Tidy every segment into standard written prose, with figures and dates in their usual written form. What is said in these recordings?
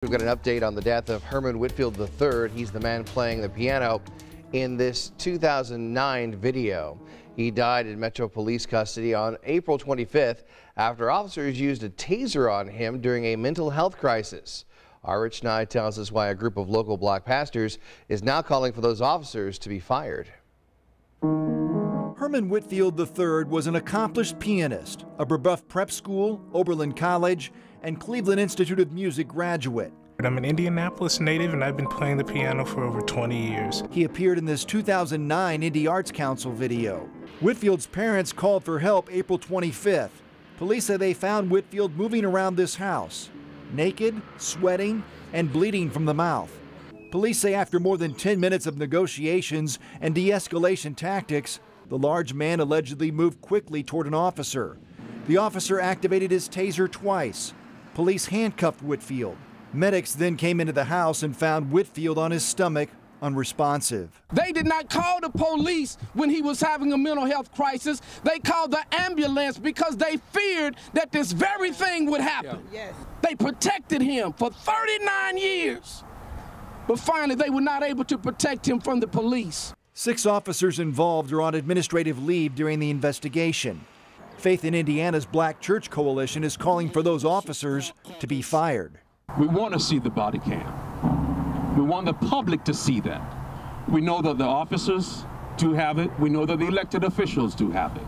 We've got an update on the death of Herman Whitfield III. He's the man playing the piano in this 2009 video. He died in Metro Police custody on April 25th after officers used a taser on him during a mental health crisis. Our Rich Nye tells us why a group of local black pastors is now calling for those officers to be fired. Herman Whitfield III was an accomplished pianist, a Brebeuf Prep School, Oberlin College, and Cleveland Institute of Music graduate. I'm an Indianapolis native and I've been playing the piano for over 20 years. He appeared in this 2009 Indy Arts Council video. Whitfield's parents called for help April 25th. Police say they found Whitfield moving around this house, naked, sweating, and bleeding from the mouth. Police say after more than 10 minutes of negotiations and de-escalation tactics, the large man allegedly moved quickly toward an officer. The officer activated his taser twice. Police handcuffed Whitfield. Medics then came into the house and found Whitfield on his stomach, unresponsive. They did not call the police when he was having a mental health crisis. They called the ambulance because they feared that this very thing would happen. Yes. They protected him for 39 years. But finally, they were not able to protect him from the police. 6 officers involved are on administrative leave during the investigation. Faith in Indiana's Black Church Coalition is calling for those officers to be fired. We want to see the body cam. We want the public to see that. We know that the officers do have it. We know that the elected officials do have it.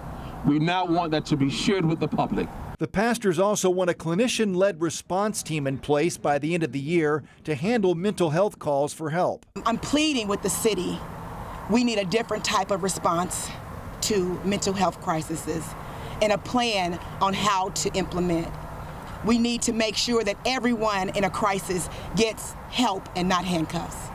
We now want that to be shared with the public. The pastors also want a clinician-led response team in place by the end of the year to handle mental health calls for help. I'm pleading with the city. We need a different type of response to mental health crises and a plan on how to implement. We need to make sure that everyone in a crisis gets help and not handcuffs.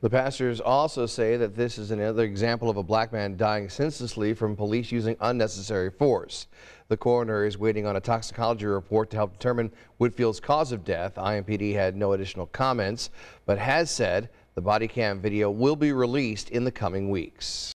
The pastors also say that this is another example of a black man dying senselessly from police using unnecessary force. The coroner is waiting on a toxicology report to help determine Whitfield's cause of death. IMPD had no additional comments, but has said the body cam video will be released in the coming weeks.